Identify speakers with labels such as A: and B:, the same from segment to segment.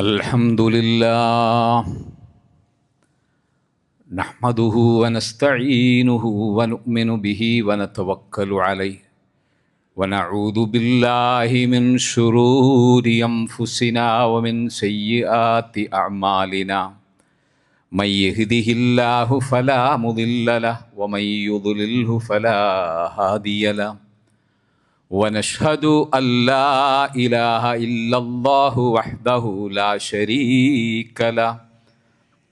A: الحمد لله نحمده ونستعينه ونؤمن به ونتوكل عليه ونعوذ بالله من شرور أنفسنا ومن سيئات أعمالنا من يهده الله فلا مضل له ومن يضلله فلا هادي له ونشهد أن لا إله إلا الله وحده لا شريك له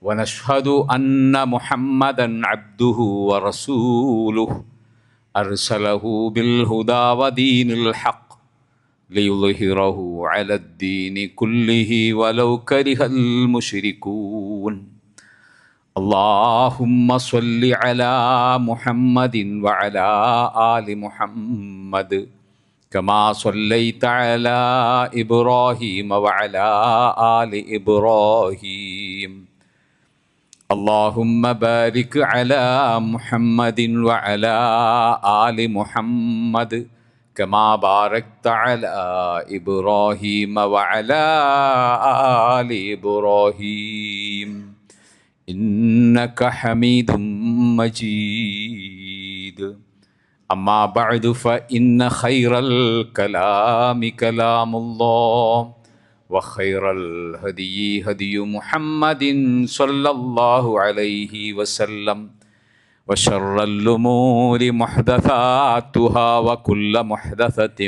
A: ونشهد أن محمدًا عبده ورسوله أرسله بالهدى ودين الحق ليظهره على الدين كله ولو كره المشركون اللهم صل على محمد وعلى آل محمد كما صليت على إبراهيم وعلى آل إبراهيم اللهم بارك على محمد وعلى آل محمد كما باركت على إبراهيم وعلى آل إبراهيم إنك حميد مجيد أما بعد فإن خير الكلام كلام الله وخير الهدي هدي محمد صلى الله عليه وسلم وشر الأمور محدثاتها وكل محدثة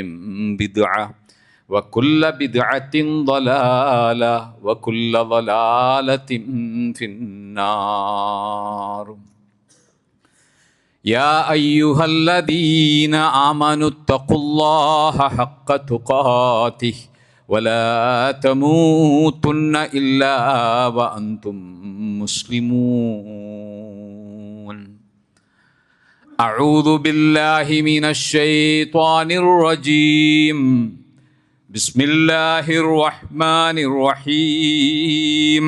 A: بدعة وكل بدعة ضلالة وكل ضلالة في النار يا أيها الذين آمنوا اتقوا الله حق تقاته ولا تموتن إلا وأنتم مسلمون أعوذ بالله من الشيطان الرجيم بسم الله الرحمن الرحيم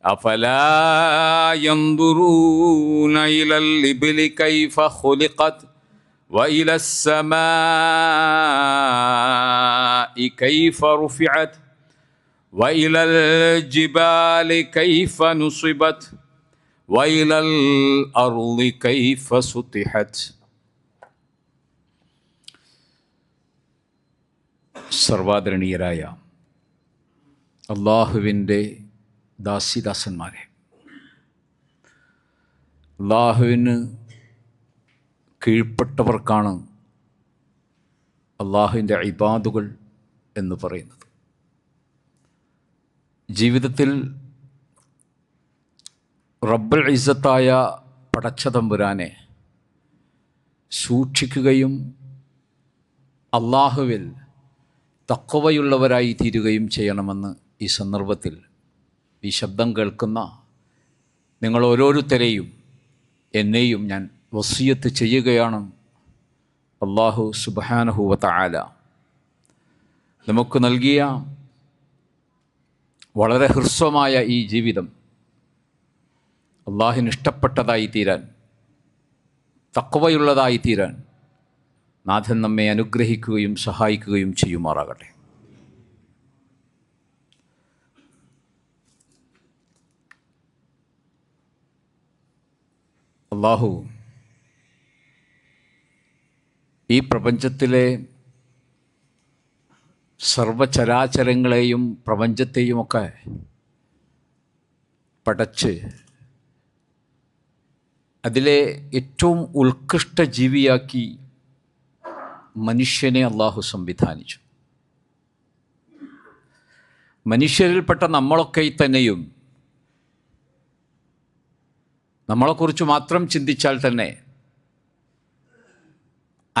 A: أفلا ينظرون إلى الإبل كيف خلقت وإلى السماء كيف رفعت وإلى الجبال كيف نصبت وإلى الأرض كيف سطحت സർവാദരണീയരായ അള്ളാഹുവിൻ്റെ ദാസിദാസന്മാരെ, അള്ളാഹുവിന് കീഴ്പ്പെട്ടവർക്കാണ് അള്ളാഹുവിൻ്റെ ഇബാദുകൾ എന്ന് പറയുന്നത്. ജീവിതത്തിൽ റബ്ബുൽ ഇസ്സത്തായ പടച്ചതമ്പുരാനെ സൂക്ഷിക്കുകയും അള്ളാഹുവിൽ തഖ്വയുള്ളവരായി തീരുകയും ചെയ്യണമെന്ന് ഈ സന്ദർഭത്തിൽ ഈ ശബ്ദം കേൾക്കുന്ന നിങ്ങൾ ഓരോരുത്തരെയും എന്നെയും ഞാൻ വസിയത്ത് ചെയ്യുകയാണ്. അല്ലാഹു സുബ്ഹാനഹു വ തആല നമുക്ക് നൽകിയ വളരെ ഹ്രസ്വമായ ഈ ജീവിതം അള്ളാഹുവിന് ഇഷ്ടപ്പെട്ടതായി തീരാൻ, തഖ്വയുള്ളതായി തീരാൻ നാഥൻ നമ്മെ അനുഗ്രഹിക്കുകയും സഹായിക്കുകയും ചെയ്യുമാറാകട്ടെ. അല്ലാഹു ഈ പ്രപഞ്ചത്തിലെ സർവചരാചരങ്ങളെയും പ്രപഞ്ചത്തെയുമൊക്കെ പടച്ച് അതിലെ ഏറ്റവും ഉത്കൃഷ്ട ജീവിയാക്കി മനുഷ്യനെ അള്ളാഹു സംവിധാനിച്ചു. മനുഷ്യരിൽപ്പെട്ട നമ്മളൊക്കെ തന്നെയും നമ്മളെക്കുറിച്ച് മാത്രം ചിന്തിച്ചാൽ തന്നെ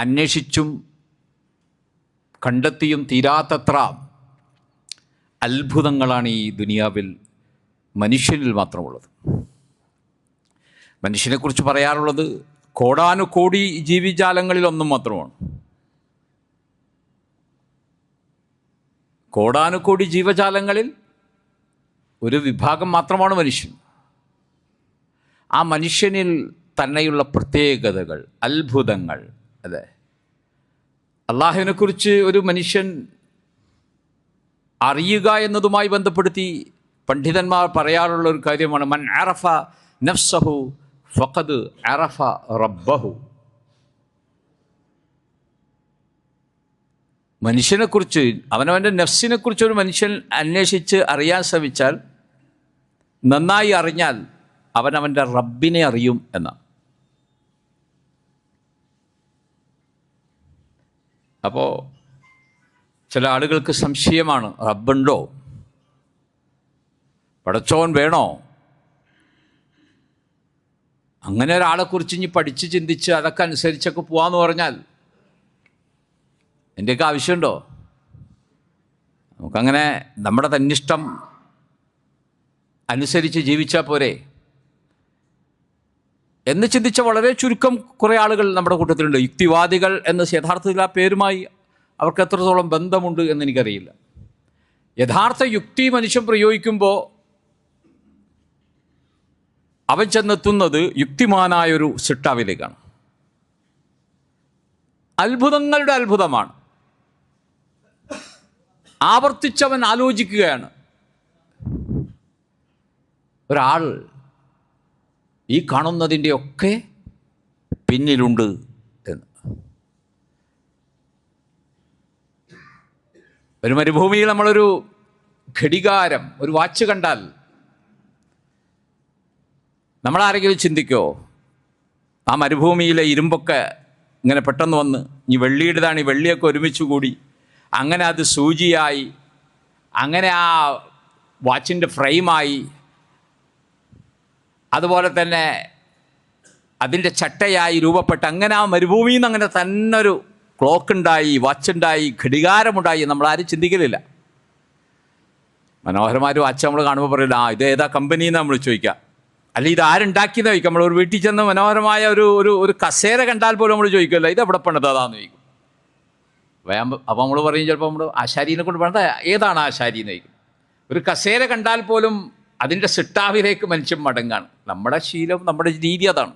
A: അന്വേഷിച്ചും കണ്ടെത്തിയും തീരാത്തത്ര അത്ഭുതങ്ങളാണ് ഈ ദുനിയാവിൽ മനുഷ്യനിൽ മാത്രമുള്ളത്. മനുഷ്യനെക്കുറിച്ച് പറയാറുള്ളത് കോടാനുകോടി ജീവിജാലങ്ങളിലൊന്നും മാത്രമാണ്. കോടാനുകോടി ജീവജാലങ്ങളിൽ ഒരു വിഭാഗം മാത്രമാണ് മനുഷ്യൻ. ആ മനുഷ്യനിൽ തന്നെയുള്ള പ്രത്യേകതകൾ, അത്ഭുതങ്ങൾ, അതെ, അള്ളാഹുവിനെക്കുറിച്ച് ഒരു മനുഷ്യൻ അറിയുക എന്നതുമായി ബന്ധപ്പെടുത്തി പണ്ഡിതന്മാർ പറയാറുള്ള ഒരു കാര്യമാണ്, മൻ അറഫ നഫ്സഹു ഫഖദ് അറഫ റബ്ബഹു. മനുഷ്യനെക്കുറിച്ച്, അവനവൻ്റെ നഫ്സിനെക്കുറിച്ച് ഒരു മനുഷ്യൻ അന്വേഷിച്ച് അറിയാൻ ശ്രമിച്ചാൽ, നന്നായി അറിഞ്ഞാൽ അവനവൻ്റെ റബ്ബിനെ അറിയും എന്നാണ്. അപ്പോൾ ചില ആളുകൾക്ക് സംശയമാണ്, റബ്ബുണ്ടോ, പടച്ചോൻ വേണോ? അങ്ങനെ ഒരാളെക്കുറിച്ച് ഇനി പഠിച്ച് ചിന്തിച്ച് അതൊക്കെ അനുസരിച്ചൊക്കെ പോകാമെന്ന് പറഞ്ഞാൽ എൻ്റെയൊക്കെ ആവശ്യമുണ്ടോ? നമുക്കങ്ങനെ നമ്മുടെ തന്നിഷ്ടം അനുസരിച്ച് ജീവിച്ചാൽ പോരെ എന്ന് ചിന്തിച്ച വളരെ ചുരുക്കം കുറേ ആളുകൾ നമ്മുടെ കൂട്ടത്തിലുണ്ട്. യുക്തിവാദികൾ എന്ന് യഥാർത്ഥത്തിൽ ആ പേരുമായി അവർക്ക് എത്രത്തോളം ബന്ധമുണ്ട് എന്നെനിക്കറിയില്ല. യഥാർത്ഥ യുക്തി മനുഷ്യൻ പ്രയോഗിക്കുമ്പോൾ അവൻ ചെന്നെത്തുന്നത് യുക്തിമാനായൊരു സിട്ടാവിലേക്കാണ്. അത്ഭുതങ്ങളുടെ അത്ഭുതമാണ്. ആവർത്തിച്ചവൻ ആലോചിക്കുകയാണ്, ഒരാൾ ഈ കാണുന്നതിൻ്റെയൊക്കെ പിന്നിലുണ്ട് എന്ന്. ഒരു മരുഭൂമിയിൽ നമ്മളൊരു ഘടികാരം, ഒരു വാച്ച് കണ്ടാൽ നമ്മളാരെങ്കിലും ചിന്തിക്കോ, ആ മരുഭൂമിയിലെ ഇരുമ്പൊക്കെ ഇങ്ങനെ പെട്ടെന്ന് വന്ന് ഈ വെള്ളിയുടേതാണ്, ഈ വെള്ളിയൊക്കെ ഒരുമിച്ച് കൂടി അങ്ങനെ അത് സൂചിയായി, അങ്ങനെ ആ വാച്ചിൻ്റെ ഫ്രെയിമായി, അതുപോലെ തന്നെ അതിൻ്റെ ചട്ടയായി രൂപപ്പെട്ട് അങ്ങനെ ആ മരുഭൂമിയിൽ നിന്ന് അങ്ങനെ തന്നെ ഒരു ക്ലോക്ക് ഉണ്ടായി, വാച്ചുണ്ടായി, ഘടികാരമുണ്ടായി. നമ്മളാരും ചിന്തിക്കലില്ല. മനോഹരമായ വാച്ച് നമ്മൾ കാണുമ്പോൾ പറയില്ല, ഇത് ഏതാ കമ്പനിന്ന് നമ്മൾ ചോദിക്കാം, അല്ലെങ്കിൽ ഇത് ആരുണ്ടാക്കിയെന്ന് ചോദിക്കാം. നമ്മൾ ഒരു വീട്ടിൽ ചെന്ന് മനോഹരമായ ഒരു കസേര കണ്ടാൽ പോലും നമ്മൾ ചോദിക്കുമല്ലോ, ഇത് എവിടെ പണിതാന്ന് ചോദിക്കും. അപ്പോൾ നമ്മൾ പറയും, ചിലപ്പോൾ നമ്മൾ ആശാരീനെ കൊണ്ട് പണിത, ഏതാണ് ആശാരി എന്ന് ചോദിക്കും. ഒരു കസേര കണ്ടാൽ പോലും അതിൻ്റെ സിട്ടാവിലേക്ക് മനുഷ്യൻ മടങ്ങാണ്. നമ്മുടെ ശീലം, നമ്മുടെ രീതി അതാണ്.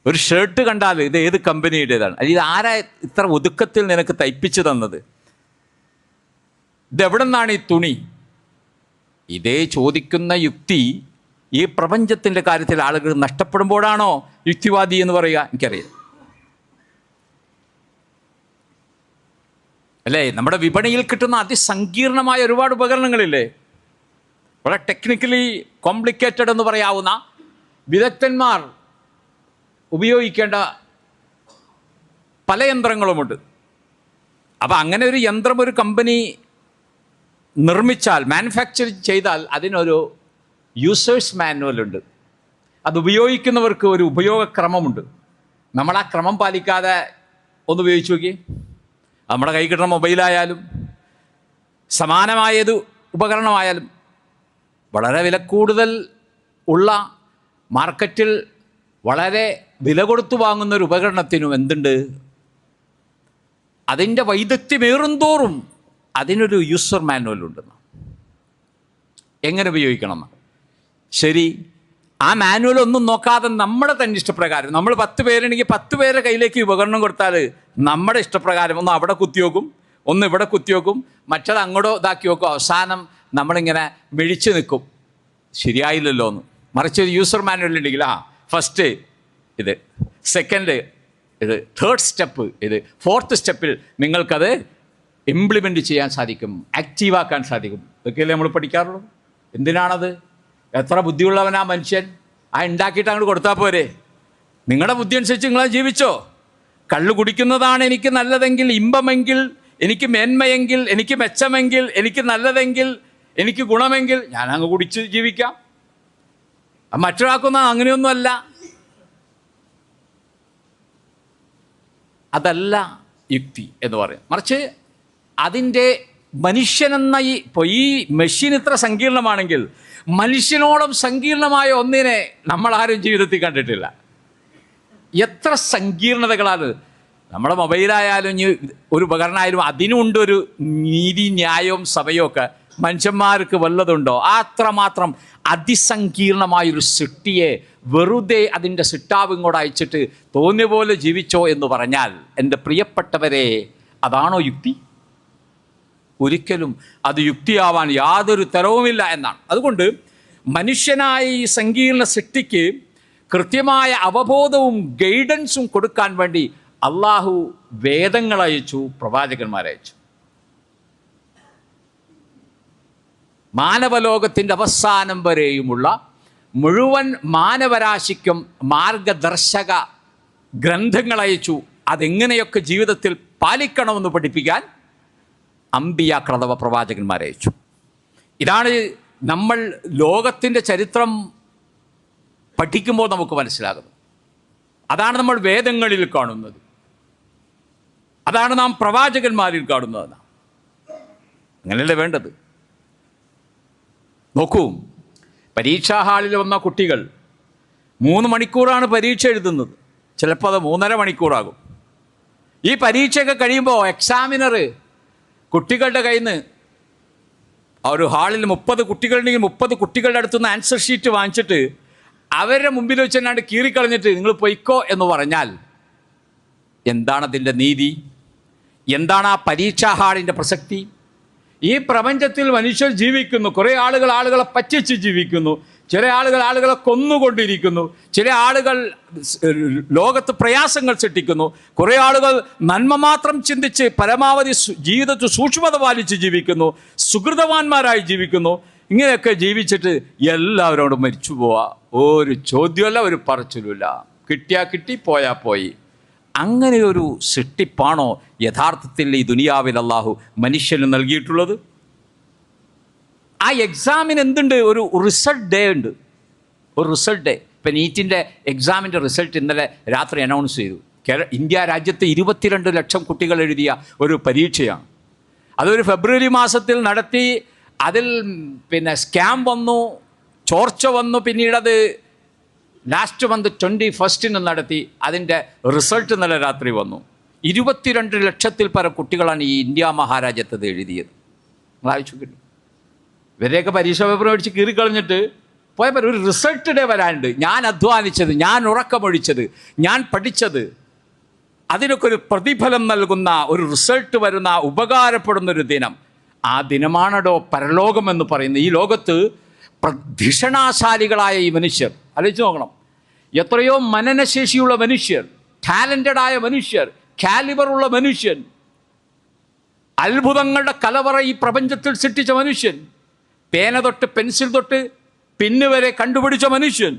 A: ഒരു ഷർട്ട് കണ്ടാൽ ഇത് ഏത് കമ്പനിയുടേതാണ്, അല്ലെങ്കിൽ ഇത് ആരാ ഇത്ര ഒതുക്കത്തിൽ നിനക്ക് തയ്പ്പിച്ചു തന്നത്, ഇതെവിടെ നിന്നാണ് ഈ തുണി? ഇതേ ചോദിക്കുന്ന യുക്തി ഈ പ്രപഞ്ചത്തിൻ്റെ കാര്യത്തിൽ ആളുകൾ നഷ്ടപ്പെടുമ്പോഴാണോ യുക്തിവാദി എന്ന് പറയുക? എനിക്കറിയാം. അല്ലേ? നമ്മുടെ വിപണിയിൽ കിട്ടുന്ന അതിസങ്കീർണമായ ഒരുപാട് ഉപകരണങ്ങളില്ലേ, വളരെ ടെക്നിക്കലി കോംപ്ലിക്കേറ്റഡ് എന്ന് പറയാവുന്ന, വിദഗ്ധന്മാർ ഉപയോഗിക്കേണ്ട പല യന്ത്രങ്ങളുമുണ്ട്. അപ്പോൾ അങ്ങനെ ഒരു യന്ത്രം ഒരു കമ്പനി നിർമ്മിച്ചാൽ, മാനുഫാക്ചർ ചെയ്താൽ അതിനൊരു യൂസേഴ്സ് മാനുവലുണ്ട്. അത് ഉപയോഗിക്കുന്നവർക്ക് ഒരു ഉപയോഗക്രമമുണ്ട്. നമ്മൾ ആ ക്രമം പാലിക്കാതെ ഒന്ന് ഉപയോഗിച്ച് നോക്കി. നമ്മുടെ കൈ കിട്ടുന്ന മൊബൈലായാലും സമാനമായത് ഉപകരണമായാലും വളരെ വില കൂടുതൽ ഉള്ള, മാർക്കറ്റിൽ വളരെ വില കൊടുത്തു വാങ്ങുന്ന ഒരു ഉപകരണത്തിനും എന്തുണ്ട്, അതിൻ്റെ വൈദഗ്ധ്യമേറുന്തോറും അതിനൊരു യൂസർ മാനുവലുണ്ടെന്ന്, എങ്ങനെ ഉപയോഗിക്കണം. ശരി, ആ മാനുവൽ ഒന്നും നോക്കാതെ നമ്മുടെ തന്നെ ഇഷ്ടപ്രകാരം, നമ്മൾ 10 പേരുണ്ടെങ്കിൽ 10 പേരുടെ കയ്യിലേക്ക് ഉപകരണം കൊടുത്താൽ നമ്മുടെ ഇഷ്ടപ്രകാരം ഒന്ന് അവിടെ കുത്തിവെക്കും, ഒന്ന് ഇവിടെ കുത്തിവെക്കും, മറ്റത് അങ്ങോട്ടോ ഇതാക്കി വെക്കും. അവസാനം നമ്മളിങ്ങനെ മിഴിച്ച് നിൽക്കും, ശരിയായില്ലല്ലോ എന്ന്. മറിച്ച് ഒരു യൂസർ മാനുവൽ ഉണ്ടെങ്കിൽ ഫസ്റ്റ് ഇത്, സെക്കൻഡ് ഇത്, തേർഡ് സ്റ്റെപ്പ് ഇത്, ഫോർത്ത് സ്റ്റെപ്പിൽ നിങ്ങൾക്കത് ഇംപ്ലിമെൻറ്റ് ചെയ്യാൻ സാധിക്കും, ആക്റ്റീവാക്കാൻ സാധിക്കും. ഇതൊക്കെയല്ലേ നമ്മൾ പഠിക്കാറുള്ളൂ. എന്തിനാണത്? എത്ര ബുദ്ധിയുള്ളവനാ മനുഷ്യൻ, ഉണ്ടാക്കിയിട്ട് അങ്ങോട്ട് കൊടുത്താൽ പോരെ. നിങ്ങളുടെ ബുദ്ധി അനുസരിച്ച് നിങ്ങളത് ജീവിച്ചോ. കള്ളു കുടിക്കുന്നതാണ് എനിക്ക് നല്ലതെങ്കിൽ, ഇമ്പമെങ്കിൽ, എനിക്ക് മേന്മയെങ്കിൽ, എനിക്ക് മെച്ചമെങ്കിൽ, എനിക്ക് നല്ലതെങ്കിൽ, എനിക്ക് ഗുണമെങ്കിൽ ഞാനങ്ങ് കുടിച്ച് ജീവിക്കാം. മറ്റൊരാൾക്കൊന്നും അങ്ങനെയൊന്നുമല്ല. അതല്ല യുക്തി എന്ന് പറയും. മറിച്ച് അതിൻ്റെ മനുഷ്യനെന്ന ഈ മെഷീൻ ഇത്ര സങ്കീർണമാണെങ്കിൽ മനുഷ്യനോളം സങ്കീർണമായ ഒന്നിനെ നമ്മളാരും ജീവിതത്തിൽ കണ്ടിട്ടില്ല. എത്ര സങ്കീർണതകളാണ്. നമ്മുടെ മൊബൈലായാലും ഇനി ഒരു ഉപകരണമായാലും അതിനുണ്ട് ഒരു നീതി, ന്യായവും സമയവും. മനുഷ്യന്മാർക്ക് വല്ലതുണ്ടോ? അത്രമാത്രം അതിസങ്കീർണമായൊരു സൃഷ്ടിയെ വെറുതെ അതിൻ്റെ സിട്ടാവ് ഇങ്ങോട്ട് അയച്ചിട്ട് തോന്നിയ പോലെ ജീവിച്ചോ എന്ന് പറഞ്ഞാൽ, എൻ്റെ പ്രിയപ്പെട്ടവരെ, അതാണോ യുക്തി? ഒരിക്കലും അത് യുക്തിയാവാൻ യാതൊരു തരവുമില്ല എന്നാണ്. അതുകൊണ്ട് മനുഷ്യനായ ഈ സങ്കീർണ സൃഷ്ടിക്ക് കൃത്യമായ അവബോധവും ഗൈഡൻസും കൊടുക്കാൻ വേണ്ടി അള്ളാഹു വേദങ്ങൾ അയച്ചു, പ്രവാചകന്മാരയച്ചു. മാനവലോകത്തിൻ്റെ അവസാനം വരെയുമുള്ള മുഴുവൻ മാനവരാശിക്കും മാർഗദർശക ഗ്രന്ഥങ്ങൾ അയച്ചു. അതെങ്ങനെയൊക്കെ ജീവിതത്തിൽ പാലിക്കണമെന്ന് പഠിപ്പിക്കാൻ അമ്പിയാക്കൾ അഥവാ പ്രവാചകന്മാരയച്ചു. ഇതാണ് നമ്മൾ ലോകത്തിൻ്റെ ചരിത്രം പഠിക്കുമ്പോൾ നമുക്ക് മനസ്സിലാകുന്നത്. അതാണ് നമ്മൾ വേദങ്ങളിൽ കാണുന്നത്, അതാണ് നാം പ്രവാചകന്മാരിൽ കാണുന്നത്. അങ്ങനെയല്ലേ വേണ്ടത്? നോക്കൂ, പരീക്ഷാ ഹാളിൽ വന്ന കുട്ടികൾ 3 മണിക്കൂറാണ് പരീക്ഷ എഴുതുന്നത്, ചിലപ്പോൾ അത് 3.5 മണിക്കൂറാകും. ഈ പരീക്ഷയൊക്കെ കഴിയുമ്പോൾ എക്സാമിനർ കുട്ടികളുടെ കയ്യിൽ നിന്ന് ഒരു ഹാളിൽ 30 കുട്ടികളുണ്ടെങ്കിൽ 30 കുട്ടികളുടെ അടുത്തുനിന്ന് ആൻസർ ഷീറ്റ് വാങ്ങിച്ചിട്ട് അവരുടെ മുമ്പിൽ വെച്ച് തന്നെയാണ് കീറിക്കളഞ്ഞിട്ട് നിങ്ങൾ പൊയ്ക്കോ എന്ന് പറഞ്ഞാൽ എന്താണതിൻ്റെ നീതി? എന്താണ് ആ പരീക്ഷാ ഹാളിൻ്റെ പ്രസക്തി? ഈ പ്രപഞ്ചത്തിൽ മനുഷ്യർ ജീവിക്കുന്നു. കുറേ ആളുകളെ പറ്റിച്ച് ജീവിക്കുന്നു, ചില ആളുകളെ കൊന്നുകൊണ്ടിരിക്കുന്നു, ചില ആളുകൾ ലോകത്ത് പ്രയാസങ്ങൾ സൃഷ്ടിക്കുന്നു, കുറേ ആളുകൾ നന്മ മാത്രം ചിന്തിച്ച് പരമാവധി ജീവിതത്തിൽ സൂക്ഷ്മത പാലിച്ച് ജീവിക്കുന്നു, സുഹൃതവാന്മാരായി ജീവിക്കുന്നു. ഇങ്ങനെയൊക്കെ ജീവിച്ചിട്ട് എല്ലാവരോടും മരിച്ചു പോവാ, ഒരു ചോദ്യമല്ല, ഒരു പറച്ചിലുമില്ല, കിട്ടിയാൽ കിട്ടി, പോയാൽ പോയി. അങ്ങനെയൊരു സൃഷ്ടിപ്പാണോ യഥാർത്ഥത്തിൽ ഈ ദുനിയാവിൽ അള്ളാഹു മനുഷ്യന് നൽകിയിട്ടുള്ളത്? ആ എക്സാമിന് എന്തുണ്ട്? ഒരു റിസൾട്ട് ഡേ ഉണ്ട്, ഒരു റിസൾട്ട് ഡേ. ഇപ്പം നീറ്റിൻ്റെ എക്സാമിൻ്റെ റിസൾട്ട് ഇന്നലെ രാത്രി അനൗൺസ് ചെയ്തു. ഇന്ത്യ രാജ്യത്ത് 22 ലക്ഷം കുട്ടികൾ എഴുതിയ ഒരു പരീക്ഷയാണ്. അതൊരു ഫെബ്രുവരി മാസത്തിൽ നടത്തി. അതിൽ സ്കാം വന്നു, ചോർച്ച വന്നു. പിന്നീടത് ലാസ്റ്റ് മന്ത് 21 നടത്തി. അതിൻ്റെ റിസൾട്ട് ഇന്നലെ രാത്രി വന്നു. 22 ലക്ഷത്തിൽ പരം കുട്ടികളാണ് ഈ ഇന്ത്യ മഹാരാജ്യത്ത് എഴുതിയത്. വായിച്ചു കിട്ടും. ഇവരെയൊക്കെ പരീക്ഷ പേപ്പർ മേടിച്ച് കീറിക്കളഞ്ഞിട്ട് പോയപ്പോൾ ഒരു റിസൾട്ട് ഡേ വരാനുണ്ട്. ഞാൻ അധ്വാനിച്ചത്, ഞാൻ ഉറക്കമൊഴിച്ചത്, ഞാൻ പഠിച്ചത്, അതിനൊക്കെ ഒരു പ്രതിഫലം നൽകുന്ന ഒരു റിസൾട്ട് വരുന്ന ഉപകാരപ്പെടുന്നൊരു ദിനം. ആ ദിനമാണോ പരലോകമെന്ന് പറയുന്നത്. ഈ ലോകത്ത് ധിഷണാശാലികളായ ഈ മനുഷ്യർ ആലോചിച്ച് നോക്കണം. എത്രയോ മനനശേഷിയുള്ള മനുഷ്യർ, ടാലൻറ്റഡായ മനുഷ്യർ, കാലിബറുള്ള മനുഷ്യൻ, അത്ഭുതങ്ങളുടെ കലവറ ഈ പ്രപഞ്ചത്തിൽ സൃഷ്ടിച്ച മനുഷ്യൻ, പേന തൊട്ട് പെൻസിൽ തൊട്ട് പിന്ന് വരെ കണ്ടുപിടിച്ച മനുഷ്യൻ,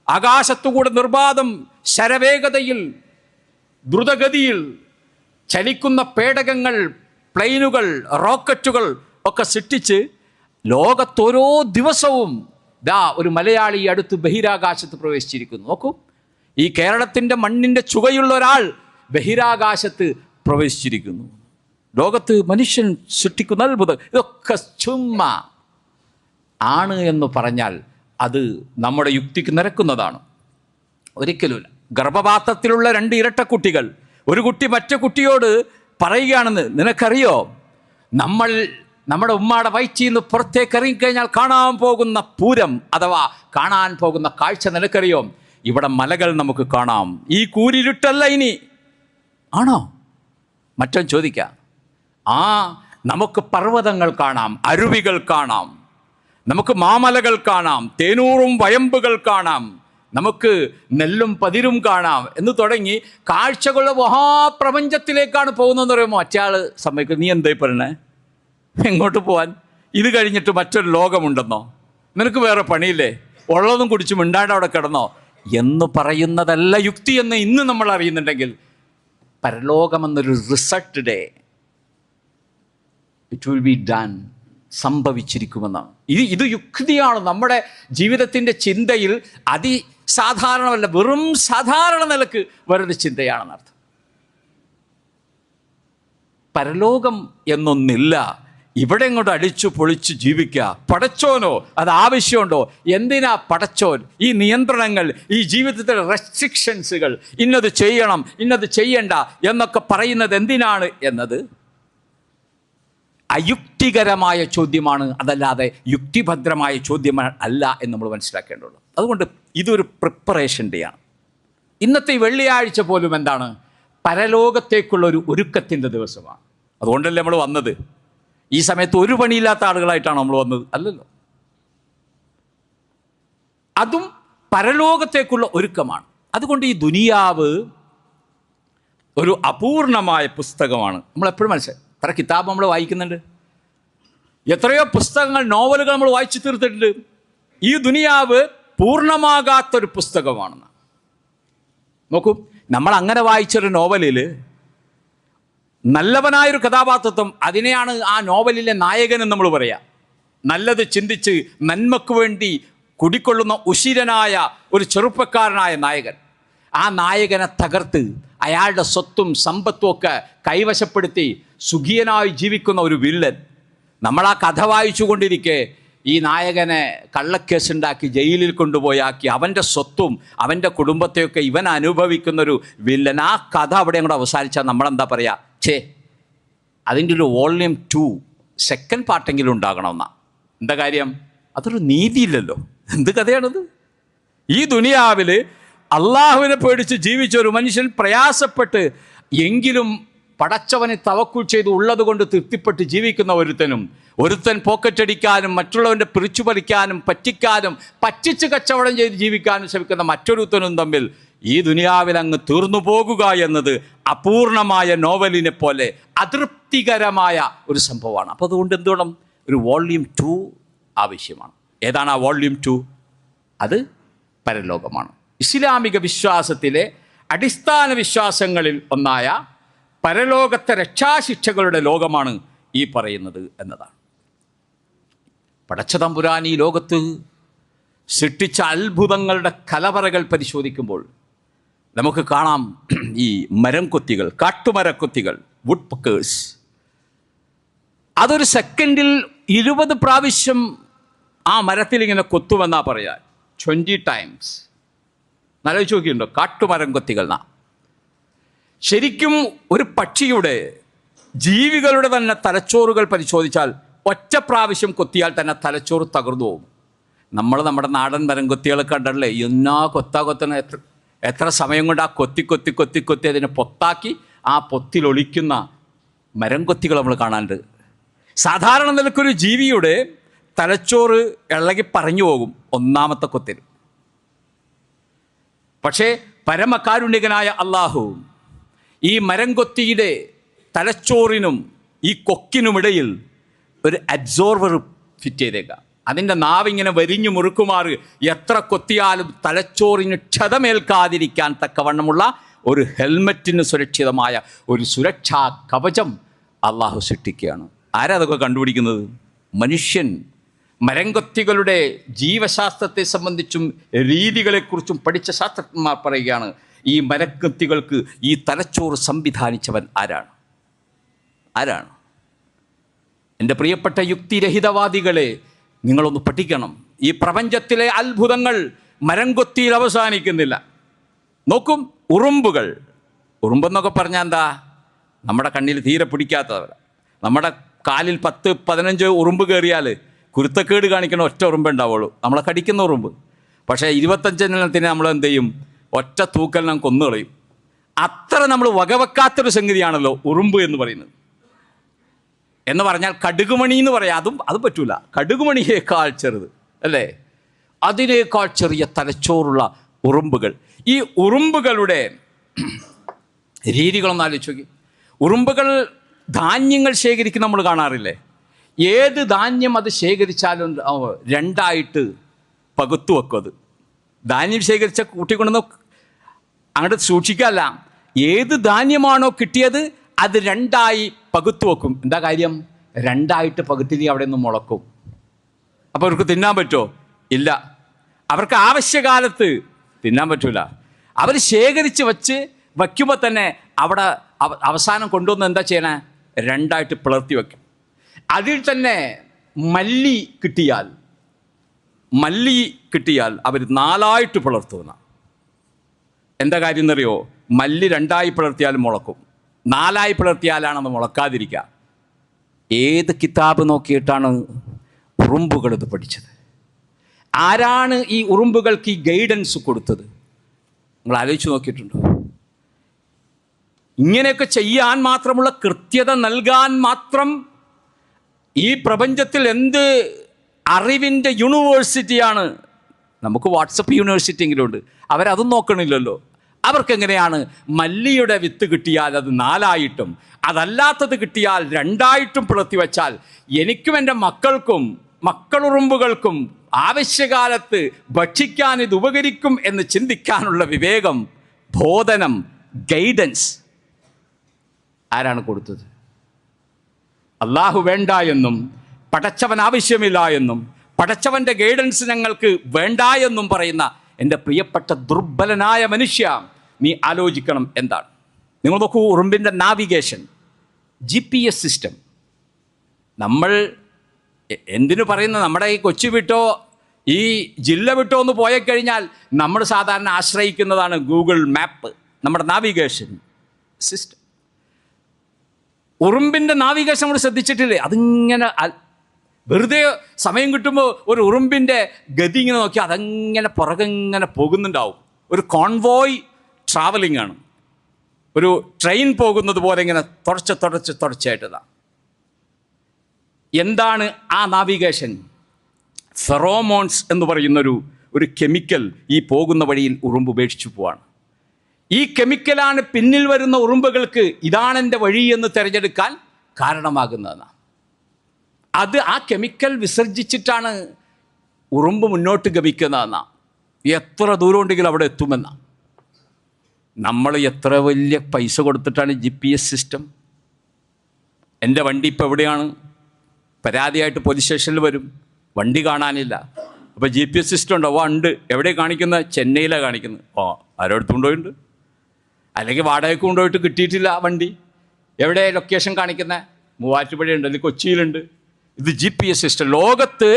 A: ആകാശത്തുകൂടെ നിർബാധം ശരവേഗതയിൽ ദ്രുതഗതിയിൽ ചലിക്കുന്ന പേടകങ്ങൾ, പ്ലെയിനുകൾ, റോക്കറ്റുകൾ ഒക്കെ സൃഷ്ടിച്ച് ലോകത്തോരോ ദിവസവും ഒരു മലയാളി അടുത്ത് ബഹിരാകാശത്ത് പ്രവേശിച്ചിരിക്കുന്നു. നോക്കൂ, ഈ കേരളത്തിൻ്റെ മണ്ണിൻ്റെ ചുവയുള്ള ഒരാൾ ബഹിരാകാശത്ത് പ്രവേശിച്ചിരിക്കുന്നു. ലോകത്ത് മനുഷ്യൻ സൃഷ്ടിക്കുന്ന അത്ഭുതം ഇതൊക്കെ ചുമ്മാ ആണ് എന്ന് പറഞ്ഞാൽ അത് നമ്മുടെ യുക്തിക്ക് നിരക്കുന്നതാണ്. ഒരിക്കലുമില്ല. ഗർഭപാത്രത്തിലുള്ള 2 ഇരട്ടക്കുട്ടികൾ, ഒരു കുട്ടി മറ്റു കുട്ടിയോട് പറയുകയാണെന്ന്, നിനക്കറിയോ നമ്മുടെ ഉമ്മയുടെ വയറ്റിൽ നിന്ന് പുറത്തേക്ക് ഇറങ്ങിക്കഴിഞ്ഞാൽ കാണാൻ പോകുന്ന പൂരം അഥവാ കാണാൻ പോകുന്ന കാഴ്ച നിനക്കറിയോ? ഇവിടെ മലകൾ നമുക്ക് കാണാം, ഈ കൂരിരുട്ടല്ല ഇനി. ആണോ? മറ്റൊന്ന് ചോദിക്കാം. നമുക്ക് പർവ്വതങ്ങൾ കാണാം, അരുവികൾ കാണാം, നമുക്ക് മാമലകൾ കാണാം, തേനൂറും വയമ്പുകൾ കാണാം, നമുക്ക് നെല്ലും പതിരും കാണാം എന്ന് തുടങ്ങി കാഴ്ചകളുടെ മഹാപ്രപഞ്ചത്തിലേക്കാണ് പോകുന്നതെന്ന് പറയുമ്പോൾ മറ്റയാൾ സമ്മതിക്കും, നീ എന്തായി പറഞ്ഞേ, എങ്ങോട്ട് പോവാൻ? ഇത് കഴിഞ്ഞിട്ട് മറ്റൊരു ലോകമുണ്ടെന്നോ? നിനക്ക് വേറെ പണിയില്ലേ? ഉള്ളതും കുടിച്ച് മിണ്ടാണ്ട് അവിടെ കിടന്നോ എന്ന് പറയുന്നതല്ല യുക്തി എന്ന് ഇന്ന് നമ്മൾ അറിയുന്നുണ്ടെങ്കിൽ, പരലോകമെന്നൊരു result day it will be done, സംഭവിച്ചിരിക്കുമെന്നാണ്. ഇത് യുക്തിയാണ്. നമ്മുടെ ജീവിതത്തിൻ്റെ ചിന്തയിൽ അതിസാധാരണമല്ല, വെറും സാധാരണ നിലക്ക് വരുന്ന ചിന്തയാണെന്നർത്ഥം. പരലോകം എന്നൊന്നില്ല. ഇവിടെ ഇങ്ങോട്ട് അടിച്ചു പൊളിച്ച് ജീവിക്കുക. പടച്ചോനോ അത് ആവശ്യമുണ്ടോ? എന്തിനാ പടച്ചോൻ ഈ നിയന്ത്രണങ്ങൾ, ഈ ജീവിതത്തിലെ റെസ്ട്രിക്ഷൻസുകൾ, ഇന്നത് ചെയ്യണം ഇന്നത് ചെയ്യണ്ട എന്നൊക്കെ പറയുന്നത് എന്തിനാണ് എന്നത് അയുക്തികരമായ ചോദ്യമാണ്, അതല്ലാതെ യുക്തിഭദ്രമായ ചോദ്യം അല്ല എന്ന് നമ്മൾ മനസ്സിലാക്കേണ്ടതുള്ളൂ. അതുകൊണ്ട് ഇതൊരു പ്രിപ്പറേഷൻ ഡേ ആണ്. ഇന്നത്തെ ഈ വെള്ളിയാഴ്ച പോലും എന്താണ്? പരലോകത്തേക്കുള്ള ഒരു ഒരുക്കത്തിൻ്റെ ദിവസമാണ്. അതുകൊണ്ടല്ലേ നമ്മൾ വന്നത്. ഈ സമയത്ത് ഒരു പണിയില്ലാത്ത ആളുകളായിട്ടാണ് നമ്മൾ വന്നത്? അല്ലല്ലോ. അതും പരലോകത്തേക്കുള്ള ഒരുക്കമാണ്. അതുകൊണ്ട് ഈ ദുനിയാവ് ഒരു അപൂർണമായ പുസ്തകമാണ്. നമ്മളെപ്പോഴും മനസ്സിലായി. എത്ര കിതാബ് നമ്മൾ വായിക്കുന്നുണ്ട്, എത്രയോ പുസ്തകങ്ങൾ, നോവലുകൾ നമ്മൾ വായിച്ചു തീർത്തിട്ടുണ്ട്. ഈ ദുനിയാവ് പൂർണ്ണമാകാത്തൊരു പുസ്തകമാണെന്ന്. നോക്കൂ, നമ്മൾ അങ്ങനെ വായിച്ചൊരു നോവലിൽ നല്ലവനായൊരു കഥാപാത്രത്വം, അതിനെയാണ് ആ നോവലിലെ നായകനെന്ന് നമ്മൾ പറയാം. നല്ലത് ചിന്തിച്ച് നന്മക്ക് വേണ്ടി കുടിക്കൊള്ളുന്ന ഉശിരനായ ഒരു ചെറുപ്പക്കാരനായ നായകൻ. ആ നായകനെ തകർത്ത് അയാളുടെ സ്വത്തും സമ്പത്തും ഒക്കെ കൈവശപ്പെടുത്തി സുഖിയനായി ജീവിക്കുന്ന ഒരു വില്ലൻ. നമ്മൾ ആ കഥ വായിച്ചു കൊണ്ടിരിക്കെ ഈ നായകനെ കള്ളക്കേസുണ്ടാക്കി ജയിലിൽ കൊണ്ടുപോയാക്കി അവൻ്റെ സ്വത്തും അവൻ്റെ കുടുംബത്തെയൊക്കെ ഇവൻ അനുഭവിക്കുന്നൊരു വില്ലൻ. ആ കഥ അവിടെ കൂടെ അവസാനിച്ചാൽ നമ്മളെന്താ പറയുക? അതിൻ്റെ ഒരു വോള്യൂം 2 സെക്കൻഡ് പാർട്ടെങ്കിലും ഉണ്ടാകണമെന്നാ. എന്താ കാര്യം? അതൊരു നീതിയില്ലല്ലോ. എന്ത് കഥയാണത്? ഈ ദുനിയാവിൽ അള്ളാഹുവിനെ പേടിച്ച് ജീവിച്ച ഒരു മനുഷ്യൻ പ്രയാസപ്പെട്ട് എങ്കിലും പടച്ചവനെ തവക്കുൽ ചെയ്ത് ഉള്ളത് കൊണ്ട് തൃപ്തിപ്പെട്ട് ജീവിക്കുന്ന ഒരുത്തൻ പോക്കറ്റടിക്കാനും മറ്റുള്ളവൻ്റെ പിടിച്ചു പറിക്കാനും പറ്റിക്കാനും പറ്റിച്ച് കച്ചവടം ചെയ്ത് ജീവിക്കാനും ശ്രമിക്കുന്ന മറ്റൊരുത്തനും തമ്മിൽ ഈ ദുനിയാവിൽ അങ്ങ് തീർന്നു പോകുക എന്നത് അപൂർണമായ നോവലിനെ പോലെ അതൃപ്തികരമായ ഒരു സംഭവമാണ്. അപ്പോൾ അതുകൊണ്ട് എന്തുവേണം? ഒരു വോള്യൂം 2 ആവശ്യമാണ്. ഏതാണ് ആ വോള്യൂം 2? അത് പരലോകമാണ്. ഇസ്ലാമിക വിശ്വാസത്തിലെ അടിസ്ഥാന വിശ്വാസങ്ങളിൽ ഒന്നായ പരലോകത്തെ രക്ഷാശിക്ഷകളുടെ ലോകമാണ് ഈ പറയുന്നത് എന്നതാണ്. പടച്ചതമ്പുരാൻ ഈ ലോകത്ത് സൃഷ്ടിച്ച അത്ഭുതങ്ങളുടെ കലവറകൾ പരിശോധിക്കുമ്പോൾ നമുക്ക് കാണാം ഈ മരം കൊത്തികൾ, കാട്ടുമരക്കൊത്തികൾ, വുഡ് പക്കേഴ്സ്. അതൊരു സെക്കൻഡിൽ 20 പ്രാവശ്യം ആ മരത്തിൽ ഇങ്ങനെ കൊത്തുമെന്നാ പറയാൻ. 20 ടൈംസ്. ആലോചിച്ച് നോക്കിയിട്ടുണ്ടോ? കാട്ടുമരം കൊത്തികൾ. ശരിക്കും ഒരു പക്ഷിയുടെ, ജീവികളുടെ തന്നെ തലച്ചോറുകൾ പരിശോധിച്ചാൽ ഒറ്റ പ്രാവശ്യം കൊത്തിയാൽ തന്നെ തലച്ചോറ് തകർന്നു പോകും. നമ്മുടെ നാടൻ മരം കൊത്തികൾ കണ്ടല്ലേ, എന്നാ കൊത്തണ, എത്ര സമയം കൊണ്ട് ആ കൊത്തി അതിനെ പൊത്താക്കി ആ പൊത്തിലൊളിക്കുന്ന മരം കൊത്തികൾ നമ്മൾ കാണാറുണ്ട്. സാധാരണ നിലക്കൊരു ജീവിയുടെ തലച്ചോറ് ഇളകി പറഞ്ഞു പോകും ഒന്നാമത്തെ കൊത്തിൽ. പക്ഷേ പരമകാരുണ്യകനായ അള്ളാഹു ഈ മരം കൊത്തിയുടെ തലച്ചോറിനും ഈ കൊക്കിനുമിടയിൽ ഒരു അബ്സോർവർ ഫിറ്റ് ചെയ്തേക്കാം. അതിൻ്റെ നാവിങ്ങനെ വരിഞ്ഞു മുറുക്കുമാറ് എത്ര കൊത്തിയാലും തലച്ചോറിന് ക്ഷതമേൽക്കാതിരിക്കാൻ തക്കവണ്ണമുള്ള ഒരു ഹെൽമറ്റിന് സുരക്ഷിതമായ ഒരു സുരക്ഷാ കവചം അള്ളാഹു സൃഷ്ടിക്കുകയാണ്. ആരാ അതൊക്കെ കണ്ടുപിടിക്കുന്നത്? മനുഷ്യൻ. മരംകൊത്തികളുടെ ജീവശാസ്ത്രത്തെ സംബന്ധിച്ചും രീതികളെക്കുറിച്ചും പഠിച്ച ശാസ്ത്രജ്ഞന്മാർ പറയുകയാണ്, ഈ മരംകൊത്തികൾക്ക് ഈ തലച്ചോറ് സംവിധാനിച്ചവൻ ആരാണ്? എൻ്റെ പ്രിയപ്പെട്ട യുക്തിരഹിതവാദികളെ, നിങ്ങളൊന്ന് പഠിക്കണം. ഈ പ്രപഞ്ചത്തിലെ അത്ഭുതങ്ങൾ മരംകൊത്തിയിൽ അവസാനിക്കുന്നില്ല. നോക്കും, ഉറുമ്പെന്നൊക്കെ പറഞ്ഞാൽ എന്താ? നമ്മുടെ കണ്ണിൽ തീരെ പിടിക്കാത്തവർ. നമ്മുടെ കാലിൽ 10-15 ഉറുമ്പ് കയറിയാൽ കുരുത്തക്കേട് കാണിക്കണ ഒറ്റ ഉറുമ്പ് ഉണ്ടാവുള്ളൂ, നമ്മളെ കടിക്കുന്ന ഉറുമ്പ്. പക്ഷേ 25 നമ്മൾ എന്ത് ചെയ്യും? ഒറ്റ തൂക്കലിനെ കൊന്നുകളയും. അത്ര നമ്മൾ വകവെക്കാത്തൊരു സംഗതിയാണല്ലോ ഉറുമ്പ് എന്ന് പറയുന്നത്. എന്ന് പറഞ്ഞാൽ കടുകുമണി എന്ന് പറയാം, അത് പറ്റൂല. കടുകുമണിയേക്കാൾ ചെറുത് അല്ലേ? അതിനേക്കാൾ ചെറിയ തലച്ചോറുള്ള ഉറുമ്പുകൾ. ഈ ഉറുമ്പുകളുടെ രീതികളൊന്നും ആലോചിച്ച് നോക്കി. ഉറുമ്പുകൾ ധാന്യങ്ങൾ ശേഖരിക്കുന്ന നമ്മൾ കാണാറില്ലേ? ഏത് ധാന്യം അത് ശേഖരിച്ചാലും 2ആയിട്ട് പകുത്തു വെക്കും. അത് ധാന്യം ശേഖരിച്ച കൂട്ടിക്കൊണ്ടെന്ന് അങ്ങോട്ട് സൂക്ഷിക്കാല്ല. ഏത് ധാന്യമാണോ കിട്ടിയത് അത് 2ആയി പകുത്തു വെക്കും. എന്താ കാര്യം? 2ആയിട്ട് പകുത്തി അവിടെ നിന്ന് മുളക്കും. അപ്പോൾ അവർക്ക് തിന്നാൻ പറ്റുമോ? ഇല്ല. അവർക്ക് ആവശ്യകാലത്ത് തിന്നാൻ പറ്റൂല. അവർ ശേഖരിച്ച് വയ്ക്കുമ്പോൾ തന്നെ അവിടെ അവസാനം കൊണ്ടുവന്ന് എന്താ ചെയ്യണേ? 2ആയിട്ട് പിളർത്തി വയ്ക്കും. അതിൽ തന്നെ മല്ലി കിട്ടിയാൽ അവർ 4ആയിട്ട് പിളർത്തുന്ന. എന്താ കാര്യം എന്നറിയോ? മല്ലി 2ആയി പിളർത്തിയാൽ മുളക്കും, 4ആയി പിളർത്തിയാലാണത് മുളക്കാതിരിക്കുക. ഏത് കിതാബ് നോക്കിയിട്ടാണ് ഉറുമ്പുകളിത് പഠിച്ചത്? ആരാണ് ഈ ഉറുമ്പുകൾക്ക് ഈ ഗൈഡൻസ് കൊടുത്തത്? നിങ്ങൾ ആലോചിച്ച് നോക്കിയിട്ടുണ്ടോ? ഇങ്ങനെയൊക്കെ ചെയ്യാൻ മാത്രമുള്ള, കൃത്യത നൽകാൻ മാത്രം ഈ പ്രപഞ്ചത്തിൽ എന്ത് അറിവിൻ്റെ യൂണിവേഴ്സിറ്റിയാണ്? നമുക്ക് വാട്സപ്പ് യൂണിവേഴ്സിറ്റി എങ്കിലും ഉണ്ട്, അവരതും നോക്കണില്ലല്ലോ. അവർക്കെങ്ങനെയാണ് മല്ലിയുടെ വിത്ത് കിട്ടിയാൽ അത് 4ആയിട്ടും അതല്ലാത്തത് കിട്ടിയാൽ 2ആയിട്ടും പിളർത്തി വച്ചാൽ എനിക്കും എൻ്റെ മക്കൾക്കും മക്കളുറുമ്പുകൾക്കും ആവശ്യകാലത്ത് ഭക്ഷിക്കാൻ ഇത് ഉപകരിക്കും എന്ന് ചിന്തിക്കാനുള്ള വിവേകം, ബോധനം, ഗൈഡൻസ് ആരാണ് കൊടുത്തത്? അള്ളാഹു വേണ്ട എന്നും പടച്ചവൻ ആവശ്യമില്ല എന്നും പടച്ചവൻ്റെ ഗൈഡൻസ് ഞങ്ങൾക്ക് വേണ്ട എന്നും പറയുന്ന എൻ്റെ പ്രിയപ്പെട്ട ദുർബലനായ മനുഷ്യ, നീ ആലോചിക്കണം എന്താണ്. നിങ്ങൾ നോക്കൂ, ഉറുമ്പിൻ്റെ നാവിഗേഷൻ, GPS സിസ്റ്റം. നമ്മൾ എന്തിനു പറയുന്നത്, നമ്മുടെ ഈ കൊച്ചി വിട്ടോ ഈ ജില്ല വിട്ടോ ഒന്ന് പോയി കഴിഞ്ഞാൽ നമ്മൾ സാധാരണ ആശ്രയിക്കുന്നതാണ് ഗൂഗിൾ മാപ്പ്, നമ്മുടെ നാവിഗേഷൻ സിസ്റ്റം. ഉറുമ്പിൻ്റെ നാവിഗേഷൻ നമ്മൾ ശ്രദ്ധിച്ചിട്ടില്ലേ? അതിങ്ങനെ വെറുതെ സമയം കിട്ടുമ്പോൾ ഒരു ഉറുമ്പിൻ്റെ ഗതി ഇങ്ങനെ നോക്കി അതങ്ങനെ പുറകെങ്ങനെ പോകുന്നുണ്ടാവും. ഒരു കോൺവോയ് ട്രാവലിംഗ് ആണ്, ഒരു ട്രെയിൻ പോകുന്നത് പോലെ ഇങ്ങനെ തുടർച്ചയായിട്ടതാണ്. എന്താണ് ആ നാവിഗേഷൻ? ഫെറോമോൺസ് എന്ന് പറയുന്നൊരു കെമിക്കൽ ഈ പോകുന്ന വഴിയിൽ ഉറുമ്പ് ഉപേക്ഷിച്ചു പോവാണ്. ഈ കെമിക്കലാണ് പിന്നിൽ വരുന്ന ഉറുമ്പുകൾക്ക് ഇതാണ് എൻ്റെ വഴി എന്ന് തിരഞ്ഞെടുക്കാൻ കാരണമാകുന്നതെന്നാണ്. ആ കെമിക്കൽ വിസർജിച്ചിട്ടാണ് ഉറുമ്പ് മുന്നോട്ട് ഗമിക്കുന്നതെന്നാണ്. എത്ര ദൂരം ഉണ്ടെങ്കിലും അവിടെ എത്തുമെന്നാണ്. നമ്മൾ എത്ര വലിയ പൈസ കൊടുത്തിട്ടാണ് GPS സിസ്റ്റം. എൻ്റെ വണ്ടി ഇപ്പോൾ എവിടെയാണ്? പരാതിയായിട്ട് പോലീസ് സ്റ്റേഷനിൽ വരും, വണ്ടി കാണാനില്ല. അപ്പോൾ GPS സിസ്റ്റം ഉണ്ടോ? ഉണ്ട്. എവിടെ കാണിക്കുന്നത്? ചെന്നൈയിലാണ് കാണിക്കുന്നത്. ആരോടുത്ത് കൊണ്ടുപോയിട്ടുണ്ട്, അല്ലെങ്കിൽ വാടകയ്ക്ക് കൊണ്ടുപോയിട്ട് കിട്ടിയിട്ടില്ല വണ്ടി. എവിടെ ലൊക്കേഷൻ കാണിക്കുന്നത്? മൂവാറ്റുപുഴയുണ്ട്, അല്ലെങ്കിൽ കൊച്ചിയിലുണ്ട്. ഇത് GPS സിസ്റ്റം. ലോകത്ത്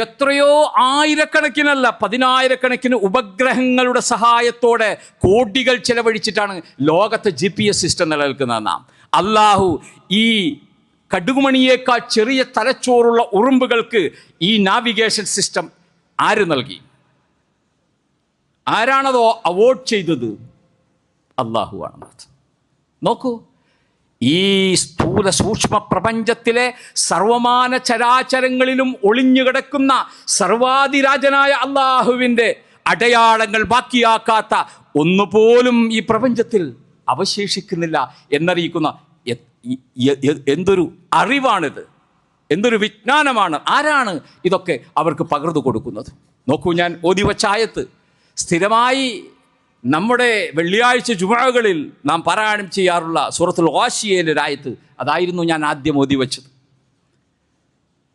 A: എത്രയോ ആയിരക്കണക്കിനല്ല 10,000കണക്കിന് ഉപഗ്രഹങ്ങളുടെ സഹായത്തോടെ കോടികൾ ചെലവഴിച്ചിട്ടാണ് ലോകത്ത് GPS സിസ്റ്റം നിലനിൽക്കുന്നതെന്നാണ്. അള്ളാഹു ഈ കടുകുമണിയേക്കാൾ ചെറിയ തലച്ചോറുള്ള ഉറുമ്പുകൾക്ക് ഈ നാവിഗേഷൻ സിസ്റ്റം ആര് നൽകി? ആരാണതോ അവാർഡ് ചെയ്തത്? അള്ളാഹു ആണ്. നോക്കൂ, ഈ സ്ഥൂല സൂക്ഷ്മ പ്രപഞ്ചത്തിലെ സർവമാന ചരാചരങ്ങളിലും ഒളിഞ്ഞു കിടക്കുന്ന സർവാധിരാജനായ അള്ളാഹുവിൻ്റെ അടയാളങ്ങൾ ബാക്കിയാക്കാത്ത ഒന്നുപോലും ഈ പ്രപഞ്ചത്തിൽ അവശേഷിക്കുന്നില്ല എന്നറിയിക്കുന്ന എന്തൊരു അറിവാണിത്, എന്തൊരു വിജ്ഞാനമാണ്. ആരാണ് ഇതൊക്കെ അവർക്ക് പകർന്നു കൊടുക്കുന്നത്? നോക്കൂ, ഞാൻ ഓതി വച്ച ആയത്ത് സ്ഥിരമായി നമ്മുടെ വെള്ളിയാഴ്ച ജുമുഅകളിൽ നാം പാരായണം ചെയ്യാറുള്ള സൂറത്തുൽ ഗാശിയയിലെ ഒരു ആയത്ത്, അതായിരുന്നു ഞാൻ ആദ്യം ഓതി വച്ചത്.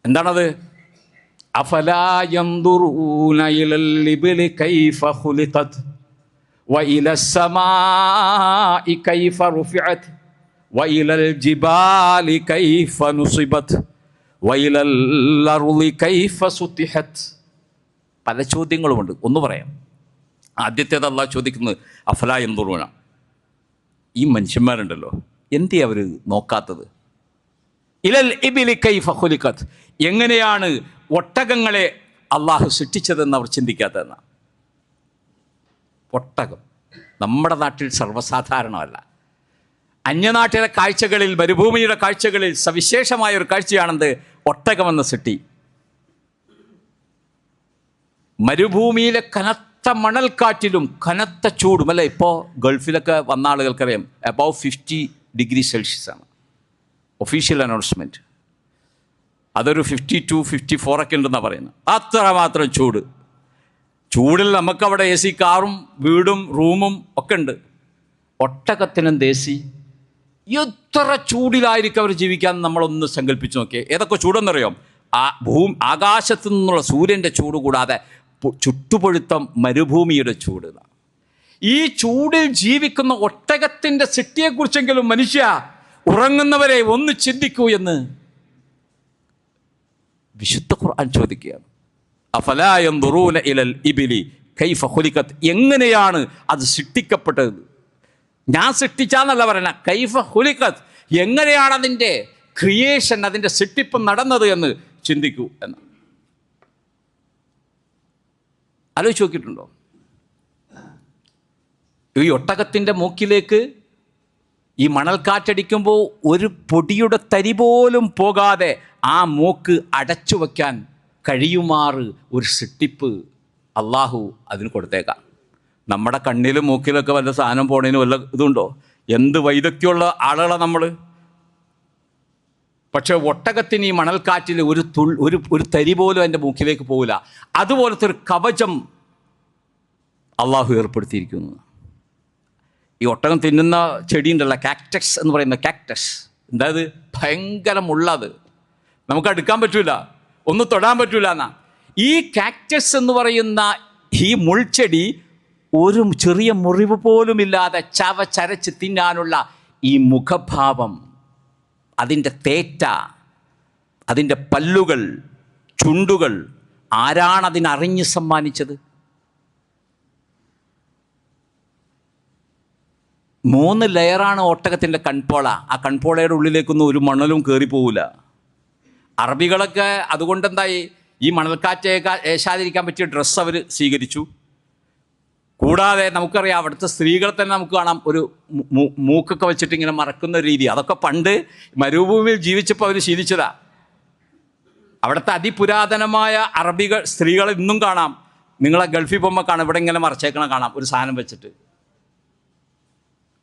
A: എന്താണത്? അഫലാ യൻദുറൂന ഇലൽ ഇബ്ലി കൈഫ ഖുലിഖത് വഇലസ് സമാഇ കൈഫ റുഫിഅത് വഇലൽ ജിബാലി കൈഫ നുസിബത് വഇലൽ അർളി കൈഫ സുതിഹത്. പല ചോദ്യങ്ങളുമുണ്ട്, ഒന്ന് പറയാം. ആദ്യത്തേത് അല്ലാഹു ചോദിക്കുന്നത് അഫലാ യൻദുറൂന, ഈ മനുഷ്യന്മാരുണ്ടല്ലോ എന്തേ അവർ നോക്കാത്തത്? ഇലൽ ഇബ്ലി കൈഫ ഖുലിഖത്, എങ്ങനെയാണ് ഒട്ടകങ്ങളെ അള്ളാഹു സൃഷ്ടിച്ചതെന്ന് അവർ ചിന്തിക്കാത്തതെന്നാണ്. ഒട്ടകം നമ്മുടെ നാട്ടിൽ സർവ്വസാധാരണമല്ല. അന്യനാട്ടിലെ കാഴ്ചകളിൽ, മരുഭൂമിയുടെ കാഴ്ചകളിൽ സവിശേഷമായ ഒരു കാഴ്ചയാണെന്ത്? ഒട്ടകമെന്ന സൃഷ്ടി. മരുഭൂമിയിലെ കനത്ത മണൽക്കാറ്റിലും കനത്ത ചൂടും അല്ലേ. ഇപ്പോൾ ഗൾഫിലൊക്കെ വന്ന ആളുകൾക്കറിയാം, അബവ് 50 ഡിഗ്രി സെൽഷ്യസ് ആണ് ഒഫീഷ്യൽ അനൗൺസ്മെൻറ്റ്. അതൊരു 52, 54 ഒക്കെ ഉണ്ടെന്നാണ് പറയുന്നത്. അത്രമാത്രം ചൂടിൽ നമുക്കവിടെ AC കാറും വീടും റൂമും ഒക്കെ ഉണ്ട്. ഒട്ടകത്തിനും AC. എത്ര ചൂടിലായിരിക്കും അവർ ജീവിക്കാൻ നമ്മളൊന്ന് സങ്കല്പിച്ച് നോക്കിയേ. ഏതൊക്കെ ചൂടെന്നറിയാം? ആകാശത്തു നിന്നുള്ള സൂര്യൻ്റെ ചൂട് കൂടാതെ ചുട്ടുപൊഴുത്ത മരുഭൂമിയുടെ ചൂട്. ഈ ചൂടിൽ ജീവിക്കുന്ന ഒട്ടകത്തിൻ്റെ സൃഷ്ടിയെക്കുറിച്ചെങ്കിലും മനുഷ്യ ഉറങ്ങുന്നവരെ ഒന്ന് ചിന്തിക്കൂ എന്ന് വിശുദ്ധ ഖുർആൻ ചോദിക്കുകയാണ്. അഫലാ യൻദുറൂന ഇലൽ ഇബ്ലി കൈഫ ഖുലിഖത്, എങ്ങനെയാണ് അത് സൃഷ്ടിക്കപ്പെട്ടത്? ഞാൻ സൃഷ്ടിച്ചാന്നല്ല പറയണ, കൈഫ ഖുലിഖത്, എങ്ങനെയാണ് അതിൻ്റെ ക്രിയേഷൻ, അതിൻ്റെ സൃഷ്ടിപ്പ് നടന്നത് എന്ന് ചിന്തിക്കൂ എന്ന്. ആലോചിച്ച് നോക്കിയിട്ടുണ്ടോ? ഈ ഒട്ടകത്തിൻ്റെ മൂക്കിലേക്ക് ഈ മണൽക്കാറ്റടിക്കുമ്പോൾ ഒരു പൊടിയുടെ തരി പോലും പോകാതെ ആ മൂക്ക് അടച്ചു വയ്ക്കാൻ കഴിയുമാറ് ഒരു സൃഷ്ടിപ്പ് അള്ളാഹു അതിന് കൊടുത്തേക്കാം. നമ്മുടെ കണ്ണിലും മൂക്കിലൊക്കെ വല്ല സാധനം പോണതിന് വല്ല ഇതുണ്ടോ? എന്ത് വൈദഗ്ധ്യമുള്ള ആളുകളാണ് നമ്മൾ. പക്ഷേ ഒട്ടകത്തിന് ഈ മണൽക്കാറ്റിൽ ഒരു തരി പോലും എൻ്റെ മൂക്കിലേക്ക് പോകില്ല. അതുപോലത്തെ ഒരു കവചം അള്ളാഹു ഏർപ്പെടുത്തിയിരിക്കുന്നു. ഈ ഒട്ടകം തിന്നുന്ന ചെടിയുണ്ടല്ലോ, കാക്ടസ് എന്ന് പറയുന്ന കാക്ടസ്, അതായത് ഭയങ്കര മുള്ളത്, നമുക്ക് അടുക്കാൻ പറ്റൂല, ഒന്ന് തൊടാൻ പറ്റൂല എന്നാ. ഈ കാക്ടസ് എന്ന് പറയുന്ന ഈ മുൾച്ചെടി ഒരു ചെറിയ മുറിവ് പോലുമില്ലാതെ ചവച്ചരച്ച് തിന്നാനുള്ള ഈ മുഖഭാവം, അതിൻ്റെ തേറ്റ, അതിൻ്റെ പല്ലുകൾ, ചുണ്ടുകൾ, ആരാണതിനറിഞ്ഞ് സമ്മാനിച്ചത്? 3 ലെയറാണ് ഒട്ടകത്തിൻ്റെ കൺപോള. ആ കൺപോളയുടെ ഉള്ളിലേക്കൊന്നും ഒരു മണലും കയറിപ്പോവില്ല. അറബികളൊക്കെ അതുകൊണ്ടെന്തായി, ഈ മണൽക്കാറ്റേക്ക് ഏശാതിരിക്കാൻ പറ്റിയ ഡ്രസ്സ് അവർ സ്വീകരിച്ചു. കൂടാതെ നമുക്കറിയാം, അവിടുത്തെ സ്ത്രീകളെ തന്നെ നമുക്ക് കാണാം ഒരു മൂക്കൊക്കെ വെച്ചിട്ട് ഇങ്ങനെ മറക്കുന്ന രീതി. അതൊക്കെ പണ്ട് മരുഭൂമിയിൽ ജീവിച്ചപ്പോൾ അവർ ശീലിച്ചതാ. അവിടുത്തെ അതിപുരാതനമായ അറബികൾ സ്ത്രീകളെ ഇന്നും കാണാം. നിങ്ങളെ ഗൾഫിൽ പോകുമ്പോൾ കാണാം, ഇവിടെ ഇങ്ങനെ മറച്ചേക്കണം കാണാം ഒരു സാധനം വെച്ചിട്ട്.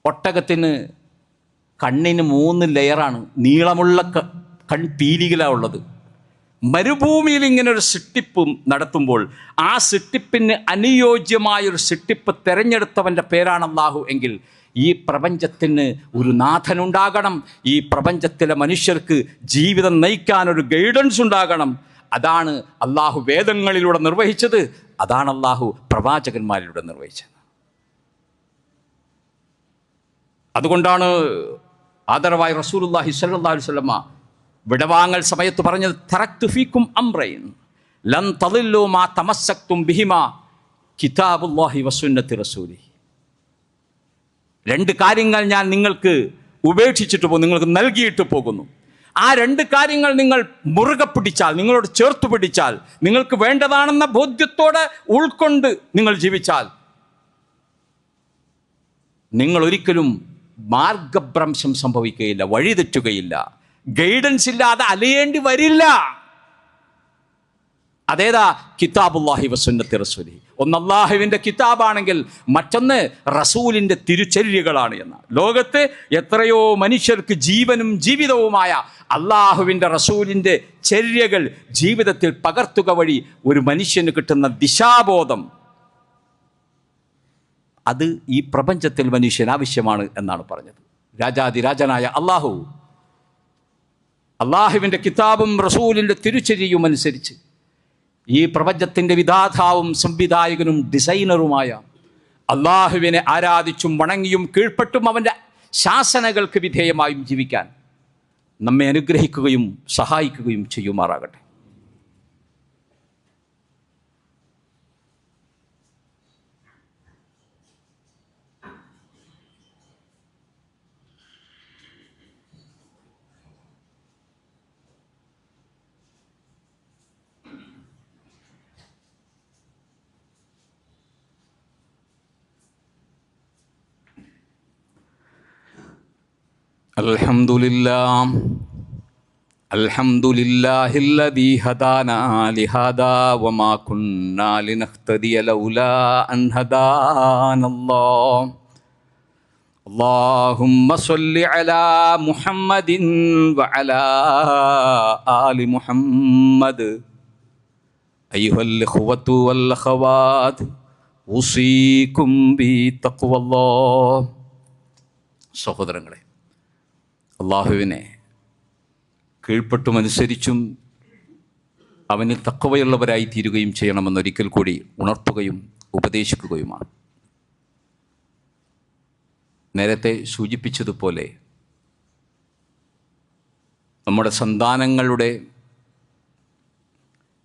A: ഒട്ടകത്തിന് കണ്ണിന് 3 ലെയറാണ്, നീളമുള്ള കൺപീലികളാണ് ഉള്ളത്. മരുഭൂമിയിൽ ഇങ്ങനെ ഒരു സൃഷ്ടിപ്പും നടത്തുമ്പോൾ ആ സൃഷ്ടിപ്പിന് അനുയോജ്യമായൊരു സൃഷ്ടിപ്പ് തിരഞ്ഞെടുത്തവൻ്റെ പേരാണ് അല്ലാഹു എങ്കിൽ ഈ പ്രപഞ്ചത്തിന് ഒരു നാഥനുണ്ടാകണം. ഈ പ്രപഞ്ചത്തിലെ മനുഷ്യർക്ക് ജീവിതം നയിക്കാനൊരു ഗൈഡൻസ് ഉണ്ടാകണം. അതാണ് അല്ലാഹു വേദങ്ങളിലൂടെ നിർവഹിച്ചത്. അതാണ് അല്ലാഹു പ്രവാചകന്മാരിലൂടെ നിർവഹിച്ചത്. അതുകൊണ്ടാണ് ആദരവായി റസൂലുള്ളാഹി സ്വല്ലല്ലാഹു അലൈഹി വസല്ലമ വിടവാങ്ങൽ സമയത്ത് പറഞ്ഞത്, തറക്തു ഫീക്കും അംറൈൻ ലൻ തളില്ലു മാ തമസ്സക്തും ബിഹിമാ കിതാബുല്ലാഹി വസുന്നത്തി റസൂലി. 2 കാര്യങ്ങൾ ഞാൻ നിങ്ങൾക്ക് ഉപേക്ഷിച്ചിട്ട് പോകും, നിങ്ങൾക്ക് നൽകിയിട്ട് പോകുന്നു. ആ 2 കാര്യങ്ങൾ നിങ്ങൾ മുറുകെ പിടിച്ചാൽ, നിങ്ങളോട് ചേർത്ത് പിടിച്ചാൽ, നിങ്ങൾക്ക് വേണ്ടതാണെന്ന ബോധ്യത്തോടെ ഉൾക്കൊണ്ട് നിങ്ങൾ ജീവിച്ചാൽ, നിങ്ങൾ ഒരിക്കലും മാർഗഭ്രംശം സംഭവിക്കുകയില്ല, വഴിതെറ്റുകയില്ല, ഗൈഡൻസ് ഇല്ലാതെ അലയേണ്ടി വരില്ല. അതേതാ? കിതാബുല്ലാഹി വസുന്നത്തി റസൂലി. ഒന്ന് അല്ലാഹുവിൻ്റെ കിതാബാണെങ്കിൽ മറ്റൊന്ന് റസൂലിൻ്റെ തിരുചര്യകളാണ് എന്ന. ലോകത്ത് എത്രയോ മനുഷ്യർക്ക് ജീവനും ജീവിതവുമായ അല്ലാഹുവിൻ്റെ റസൂലിൻ്റെ ചര്യകൾ ജീവിതത്തിൽ പകർത്തുക വഴി ഒരു മനുഷ്യന് കിട്ടുന്ന ദിശാബോധം, അത് ഈ പ്രപഞ്ചത്തിൽ മനുഷ്യന് ആവശ്യമാണ് എന്നാണ് പറഞ്ഞത്. രാജാതിരാജനായ അല്ലാഹുവിൻ്റെ കിതാബും റസൂലിൻ്റെ തിരുചര്യയും അനുസരിച്ച് ഈ പ്രപഞ്ചത്തിൻ്റെ വിധാതാവും സംവിധായകനും ഡിസൈനറുമായ അല്ലാഹുവിനെ ആരാധിച്ചും വണങ്ങിയും കീഴ്പ്പെട്ടും അവൻ്റെ ശാസനകൾക്ക് വിധേയമായും ജീവിക്കാൻ നമ്മെ അനുഗ്രഹിക്കുകയും സഹായിക്കുകയും ചെയ്യുമാറാകട്ടെ. അൽഹംദുലില്ലാഹില്ലദീ ഹദാനാ ലിഹാദാ വമാ കുന്നാ ലിനഹ്തദിയ ലൗലാ അൻ ഹദാനല്ലാഹ്. അല്ലാഹുമ്മ സ്വല്ലി അലാ മുഹമ്മദിൻ വഅലാ ആലി മുഹമ്മദ്. അയ്യുഹൽ ഇഖ്വതു വൽ അഖവാത് ഉസീകും ബി തഖ്വല്ലാഹ്. സഹോദരങ്ങളെ, അല്ലാഹുവിനെ കീഴ്പ്പെട്ടും അനുസരിച്ചും അവന് തഖ്വയുള്ളവരായി തീരുകയും ചെയ്യണമെന്നൊരിക്കൽ കൂടി ഉണർത്തുകയും ഉപദേശിക്കുകയുമാണ്. നേരത്തെ സൂചിപ്പിച്ചതുപോലെ നമ്മുടെ സന്താനങ്ങളുടെ,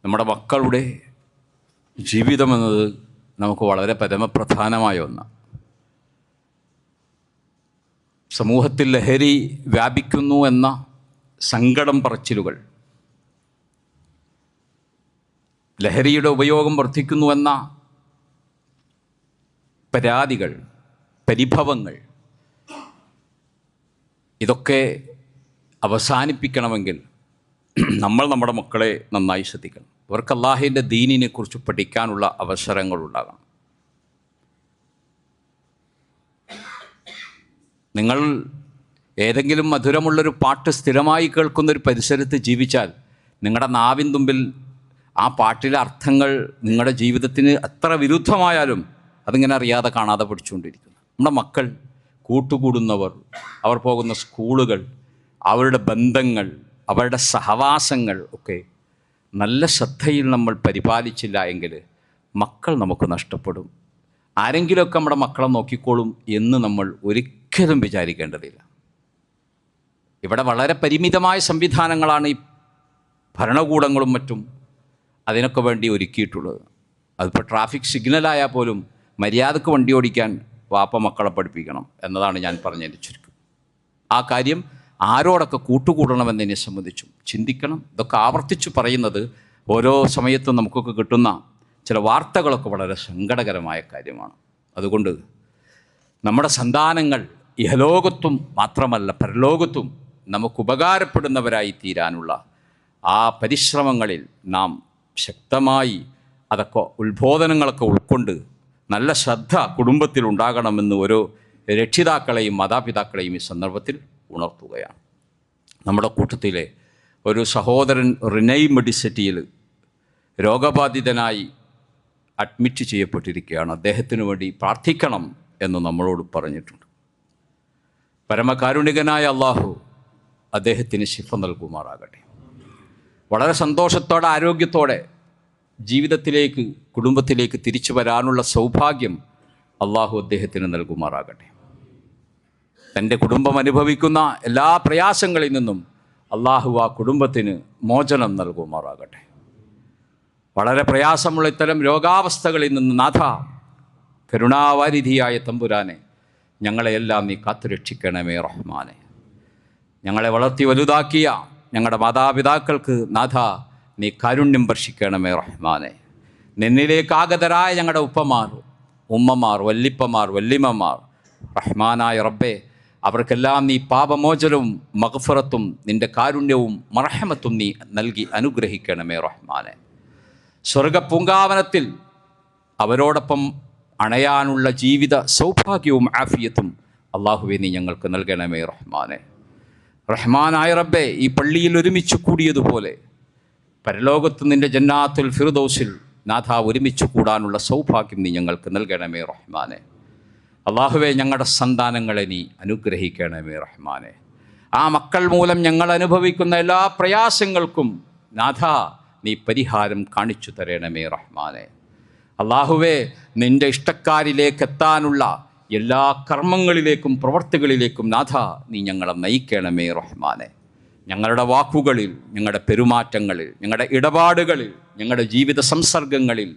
A: നമ്മുടെ മക്കളുടെ ജീവിതമെന്നത് നമുക്ക് വളരെ പരമപ്രധാനമായ ഒന്നാണ്. സമൂഹത്തിൽ ലഹരി വ്യാപിക്കുന്നു എന്ന സങ്കടം പറച്ചിലുകൾ, ലഹരിയുടെ ഉപയോഗം വർദ്ധിക്കുന്നുവെന്ന പരാതികൾ, പരിഭവങ്ങൾ ഇതൊക്കെ അവസാനിപ്പിക്കണമെങ്കിൽ നമ്മൾ നമ്മുടെ മക്കളെ നന്നായി ശ്രദ്ധിക്കണം. അവർക്ക് അള്ളാഹുവിൻ്റെ ദീനിനെ കുറിച്ച് പഠിക്കാനുള്ള അവസരങ്ങളുണ്ടാകണം. നിങ്ങൾ ഏതെങ്കിലും മധുരമുള്ളൊരു പാട്ട് സ്ഥിരമായി കേൾക്കുന്നൊരു പരിസരത്ത് ജീവിച്ചാൽ നിങ്ങളുടെ നാവിൻ തുമ്പിൽ ആ പാട്ടിലെ അർത്ഥങ്ങൾ നിങ്ങളുടെ ജീവിതത്തിന് എത്ര വിരുദ്ധമായാലും അതിങ്ങനെ അറിയാതെ കാണാതെ പഠിച്ചുകൊണ്ടിരിക്കുന്നു. നമ്മുടെ മക്കൾ, കൂട്ടുകൂടുന്നവർ, അവർ പോകുന്ന സ്കൂളുകൾ, അവരുടെ ബന്ധങ്ങൾ, അവരുടെ സഹവാസങ്ങൾ ഒക്കെ നല്ല ശ്രദ്ധയിൽ നമ്മൾ പരിപാലിച്ചില്ല എങ്കിൽ മക്കൾ നമുക്ക് നഷ്ടപ്പെടും. ആരെങ്കിലുമൊക്കെ നമ്മുടെ മക്കളെ നോക്കിക്കോളും എന്ന് നമ്മൾ ഒരിക്കലും വിചാരിക്കേണ്ടതില്ല. ഇവിടെ വളരെ പരിമിതമായ സംവിധാനങ്ങളാണ് ഈ ഭരണകൂടങ്ങളും മറ്റും അതിനൊക്കെ വേണ്ടി ഒരുക്കിയിട്ടുള്ളത്. അതിപ്പോൾ ട്രാഫിക് സിഗ്നലായാൽ പോലും മര്യാദക്ക് വണ്ടി ഓടിക്കാൻ വാപ്പ മക്കളെ പഠിപ്പിക്കണം എന്നതാണ് ഞാൻ പറഞ്ഞതിൻ്റെ ചുരുക്കം. ആ കാര്യം ആരോടൊക്കെ കൂട്ടുകൂടണമെന്നതിനെ സംബന്ധിച്ചും ചിന്തിക്കണം. ഇതൊക്കെ ആവർത്തിച്ച് പറയുന്നത് ഓരോ സമയത്തും നമുക്കൊക്കെ കിട്ടുന്ന ചില വാർത്തകളൊക്കെ വളരെ സങ്കടകരമായ കാര്യമാണ്. അതുകൊണ്ട് നമ്മുടെ സന്താനങ്ങൾ ഇഹലോകത്തും മാത്രമല്ല പരലോകത്തും നമുക്ക് ഉപകാരപ്പെടുന്നവരായി തീരാനുള്ള ആ പരിശ്രമങ്ങളിൽ നാം ശക്തമായി അതൊക്കെ ഉത്ബോധനങ്ങളൊക്കെ ഉൾക്കൊണ്ട് നല്ല ശ്രദ്ധ കുടുംബത്തിൽ ഉണ്ടാകണമെന്ന് ഓരോ രക്ഷിതാക്കളെയും മാതാപിതാക്കളെയും ഈ സന്ദർഭത്തിൽ ഉണർത്തുകയാണ്. നമ്മുടെ കൂട്ടത്തിലെ ഒരു സഹോദരൻ റിനൈ മെഡിസിറ്റിയിൽ രോഗബാധിതനായി അഡ്മിറ്റ് ചെയ്യപ്പെട്ടിരിക്കുകയാണ്. അദ്ദേഹത്തിന് വേണ്ടി പ്രാർത്ഥിക്കണം എന്ന് നമ്മളോട് പറഞ്ഞിട്ടുണ്ട്. പരമകാരുണികനായ അള്ളാഹു അദ്ദേഹത്തിന് ശിഫ നൽകുമാറാകട്ടെ. വളരെ സന്തോഷത്തോടെ ആരോഗ്യത്തോടെ ജീവിതത്തിലേക്ക് കുടുംബത്തിലേക്ക് തിരിച്ചു വരാനുള്ള സൗഭാഗ്യം അള്ളാഹു അദ്ദേഹത്തിന് നൽകുമാറാകട്ടെ. തൻ്റെ കുടുംബം അനുഭവിക്കുന്ന എല്ലാ പ്രയാസങ്ങളിൽ നിന്നും അള്ളാഹു ആ കുടുംബത്തിന് മോചനം നൽകുമാറാകട്ടെ. വളരെ പ്രയാസമുള്ള ഇത്തരം രോഗാവസ്ഥകളിൽ നിന്ന് നാഥ, കരുണാവാരിധിയായ തമ്പുരാനെ, ഞങ്ങളെയെല്ലാം നീ കാത്തുരക്ഷിക്കണമേ റഹ്മാനെ. ഞങ്ങളെ വളർത്തി വലുതാക്കിയ ഞങ്ങളുടെ മാതാപിതാക്കൾക്ക് നാഥ നീ കാരുണ്യം വർഷിക്കണമേ റഹ്മാനെ. നിന്നിലേക്ക് ആഗതരായ ഞങ്ങളുടെ ഉപ്പമാർ, ഉമ്മമാർ, വല്ലിപ്പമാർ, വല്ലിമ്മമാർ, റഹ്മാനായ റബ്ബേ, അവർക്കെല്ലാം നീ പാപമോചനവും മഗ്ഫിറത്തും നിൻ്റെ കാരുണ്യവും മർഹമത്തും നീ നൽകി അനുഗ്രഹിക്കണമേ റഹ്മാനെ. സ്വർഗപ്പൂങ്കാവനത്തിൽ അവരോടൊപ്പം അണയാനുള്ള ജീവിത സൗഭാഗ്യവും ആഫിയത്തും അള്ളാഹുവെ നീ ഞങ്ങൾക്ക് നൽകണമേ റഹ്മാനെ. റഹ്മാനായ റബ്ബേ, ഈ പള്ളിയിൽ ഒരുമിച്ച് കൂടിയതുപോലെ പരലോകത്ത് നിൻ്റെ ജന്നാത്തുൽ ഫിർദൗസിൽ നാഥ ഒരുമിച്ച് കൂടാനുള്ള സൗഭാഗ്യം നീ ഞങ്ങൾക്ക് നൽകണമേ റഹ്മാനെ. അള്ളാഹുവെ, ഞങ്ങളുടെ സന്താനങ്ങളെ നീ അനുഗ്രഹിക്കണമേ റഹ്മാനെ. ആ മക്കൾ മൂലം ഞങ്ങൾ അനുഭവിക്കുന്ന എല്ലാ പ്രയാസങ്ങൾക്കും നാഥ നീ പരിഹാരം കാണിച്ചു തരണമേ റഹ്മാനെ. അള്ളാഹുവെ, നിൻ്റെ ഇഷ്ടക്കാരിലേക്ക് എത്താനുള്ള എല്ലാ കർമ്മങ്ങളിലേക്കും പ്രവർത്തികളിലേക്കും നാഥ നീ ഞങ്ങളെ നയിക്കണമേ റഹ്മാനെ. ഞങ്ങളുടെ വാക്കുകളിൽ, ഞങ്ങളുടെ പെരുമാറ്റങ്ങളിൽ, ഞങ്ങളുടെ ഇടപാടുകളിൽ, ഞങ്ങളുടെ ജീവിത സംസർഗങ്ങളിൽ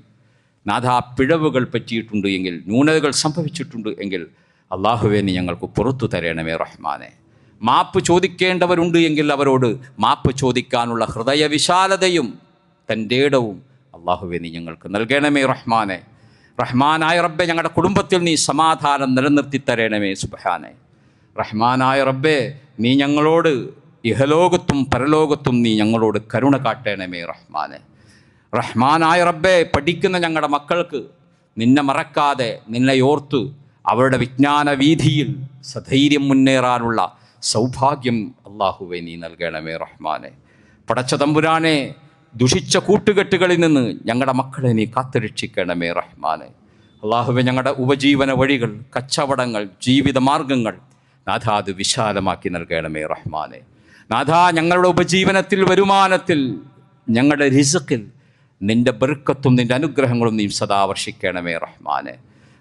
A: നാഥ പിഴവുകൾ പറ്റിയിട്ടുണ്ട് എങ്കിൽ, ന്യൂനതകൾ സംഭവിച്ചിട്ടുണ്ട് എങ്കിൽ അള്ളാഹുവെ നീ ഞങ്ങൾക്ക് പുറത്തു തരണമേ റഹ്മാനെ. മാപ്പ് ചോദിക്കേണ്ടവരുണ്ട് എങ്കിൽ അവരോട് മാപ്പ് ചോദിക്കാനുള്ള ഹൃദയവിശാലതയും തൻ്റെ ഇടവും അള്ളാഹുവെ നീ ഞങ്ങൾക്ക് നൽകണമേ റഹ്മാനെ. റഹ്മാനായ റബ്ബെ, ഞങ്ങളുടെ കുടുംബത്തിൽ നീ സമാധാനം നിലനിർത്തി തരണമേ സുബ്ഹാനെ. റഹ്മാനായ റബ്ബെ, നീ ഞങ്ങളോട് ഇഹലോകത്തും പരലോകത്തും നീ ഞങ്ങളോട് കരുണ കാട്ടണമേ റഹ്മാനെ. റഹ്മാനായ റബ്ബെ, പഠിക്കുന്ന ഞങ്ങളുടെ മക്കൾക്ക് നിന്നെ മറക്കാതെ നിന്നെ ഓർത്ത് അവരുടെ വിജ്ഞാന വീതിയിൽ സധൈര്യം മുന്നേറാനുള്ള സൗഭാഗ്യം അള്ളാഹുവെ നീ നൽകണമേ റഹ്മാനെ. പടച്ച തമ്പുരാനെ, ദുഷിച്ച കൂട്ടുകെട്ടുകളിൽ നിന്ന് ഞങ്ങളുടെ മക്കളെ നീ കാത്തുരക്ഷിക്കണമേ റഹ്മാനെ. അള്ളാഹുവെ, ഞങ്ങളുടെ ഉപജീവന വഴികൾ, കച്ചവടങ്ങൾ, ജീവിതമാർഗങ്ങൾ നാഥ അത് വിശാലമാക്കി നൽകണമേ റഹ്മാനെ. നാഥ, ഞങ്ങളുടെ ഉപജീവനത്തിൽ, വരുമാനത്തിൽ, ഞങ്ങളുടെ റിസ്ഖിൽ നിൻ്റെ ബർക്കത്തും നിൻ്റെ അനുഗ്രഹങ്ങളും നീ സദാ വർഷിക്കണമേ റഹ്മാനെ.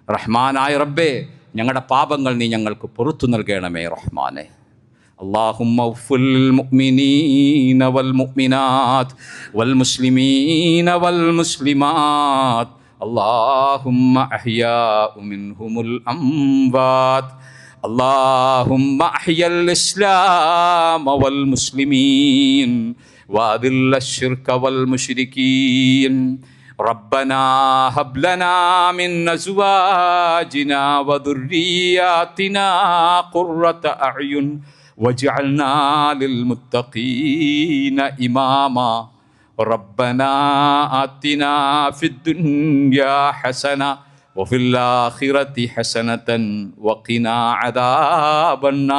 A: റഹ്മാനായ റബ്ബേ, ഞങ്ങളുടെ പാപങ്ങൾ നീ ഞങ്ങൾക്ക് പുറത്തു നൽകണമേ റഹ്മാനെ. اللهم اغفر للمؤمنين والمؤمنات والمسلمين والمسلمات اللهم أحياء منهم الأموات اللهم أحيا الإسلام والمسلمين وأذل الشرك والمشركين ربنا هب لنا من أزواجنا وذرياتنا قرة أعين വജഅൽനാ ലിൽമുത്തഖീന ഇമാമാ റബ്ബനാ ആതിനാ ഫിദ്ദുനിയാ ഹസന വഫിൽ ആഖിറതി ഹസനതൻ വഖിനാ അദാബന്നാർ.